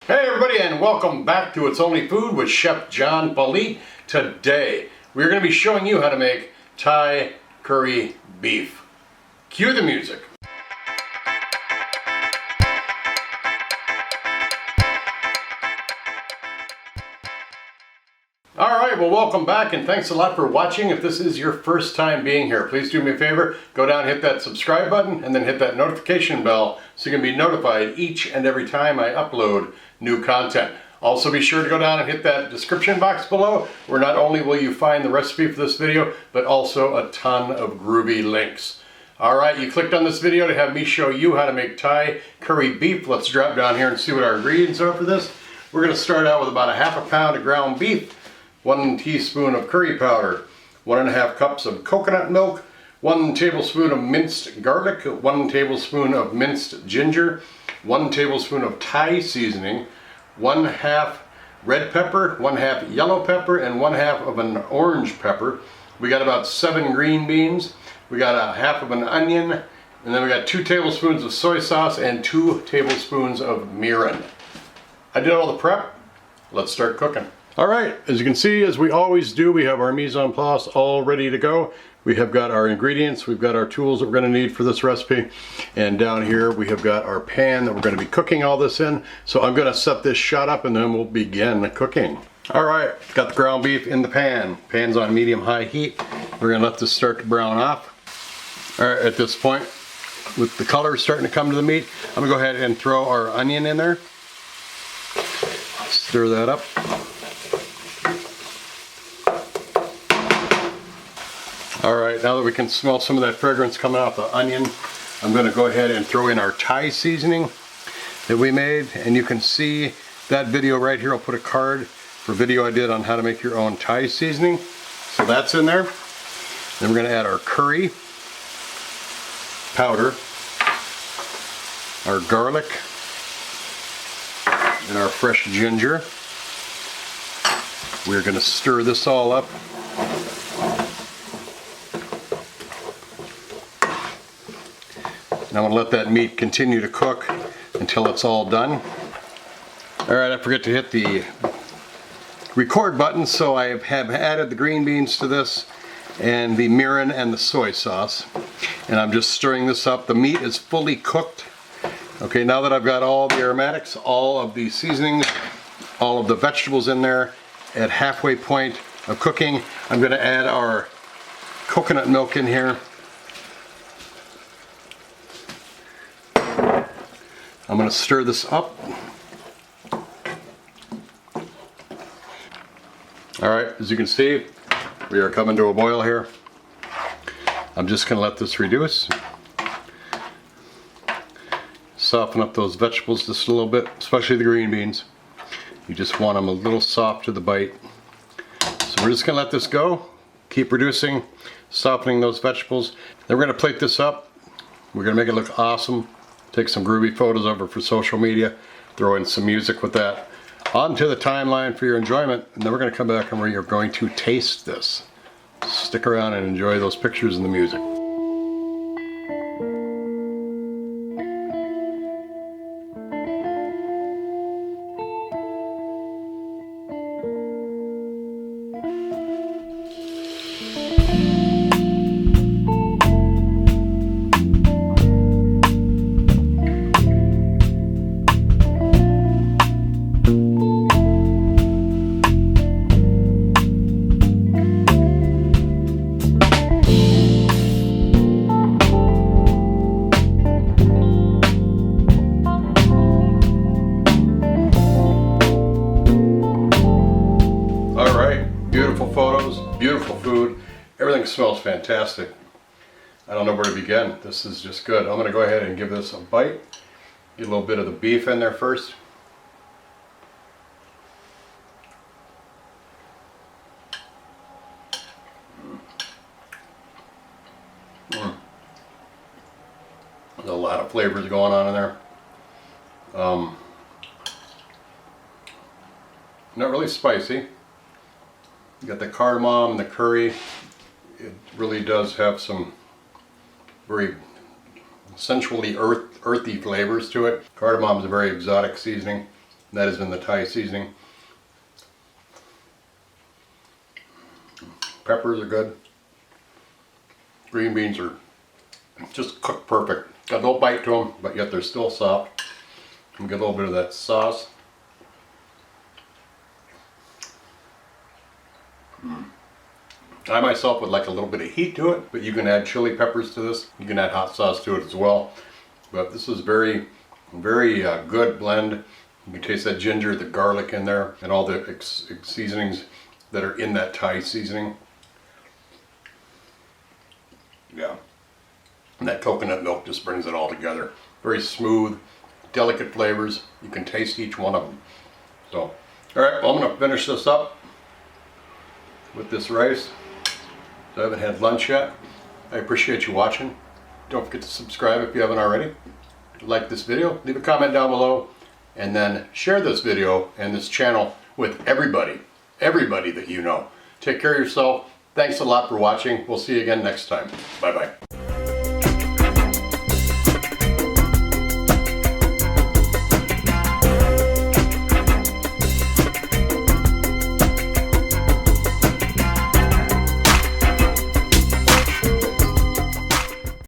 Hey everybody, and welcome back to It's Only Food with Chef John Politte. Today we're going to be showing you how to make Thai curry beef. Cue the music. Alright, well welcome back and thanks a lot for watching. If this is your first time being here, please do me a favor, go down and hit that subscribe button and then hit that notification bell so you can be notified each and every time I upload new content. Also be sure to go down and hit that description box below where not only will you find the recipe for this video, but also a ton of groovy links. Alright, you clicked on this video to have me show you how to make Thai curry beef. Let's drop down here and see what our ingredients are for this. We're going to start out with about a ½ pound of ground beef, 1 teaspoon of curry powder, 1½ cups of coconut milk, 1 tablespoon of minced garlic, 1 tablespoon of minced ginger, 1 tablespoon of Thai seasoning, 1/2 red pepper, 1/2 yellow pepper, and 1/2 of an orange pepper. We got about 7 green beans. We got a 1/2 of an onion, and then we got 2 tablespoons of soy sauce and 2 tablespoons of mirin. I did all the prep. Let's start cooking. Alright, as you can see, as we always do, we have our mise en place all ready to go. We have got our ingredients, we've got our tools that we're going to need for this recipe, and down here we have got our pan that we're going to be cooking all this in. So I'm going to set this shot up and then we'll begin cooking. Alright, got the ground beef in the pan. Pan's on medium-high heat. We're going to let this start to brown off. Alright, at this point, with the color starting to come to the meat, I'm going to go ahead and throw our onion in there. Stir that up. Alright, now that we can smell some of that fragrance coming off the onion, I'm going to go ahead and throw in our Thai seasoning that we made. And you can see that video right here. I'll put a card for a video I did on how to make your own Thai seasoning. So that's in there. Then we're going to add our curry powder, our garlic, and our fresh ginger. We're going to stir this all up. Now I'm going to let that meat continue to cook until it's all done. Alright, I forget to hit the record button, so I have added the green beans to this and the mirin and the soy sauce. And I'm just stirring this up. The meat is fully cooked. Okay, now that I've got all the aromatics, all of the seasonings, all of the vegetables in there at halfway point of cooking, I'm going to add our coconut milk in here. I'm going to stir this up. Alright, as you can see, we are coming to a boil here. I'm just going to let this reduce. Soften up those vegetables just a little bit, especially the green beans. You just want them a little soft to the bite. So we're just going to let this go. Keep reducing, softening those vegetables. Then we're going to plate this up. We're going to make it look awesome. Take some groovy photos over for social media, throw in some music with that. Onto the timeline for your enjoyment, and then we're going to come back and we're going to taste this. Stick around and enjoy those pictures and the music. Beautiful photos, beautiful food, everything smells fantastic. I don't know where to begin. This is just good. I'm going to go ahead and give this a bite. Get a little bit of the beef in there first. There's a lot of flavors going on in there. Not really spicy. You got the cardamom and the curry. It really does have some very sensually earthy flavors to it. Cardamom is a very exotic seasoning. That has been the Thai seasoning. Peppers are good. Green beans are just cooked perfect. Got no bite to them, but yet they're still soft. And get a little bit of that sauce. I myself would like a little bit of heat to it, but you can add chili peppers to this. You can add hot sauce to it as well. But this is very, very good blend. You can taste that ginger, the garlic in there, and all the seasonings that are in that Thai seasoning. Yeah. And that coconut milk just brings it all together. Very smooth, delicate flavors. You can taste each one of them. So, all right, well, I'm gonna finish this up with this rice. So I haven't had lunch yet. I appreciate you watching. Don't forget to subscribe if you haven't already. Like this video, leave a comment down below, and then share this video and this channel with everybody that you know. Take care of yourself. Thanks a lot for watching. We'll see you again next time. Bye-bye.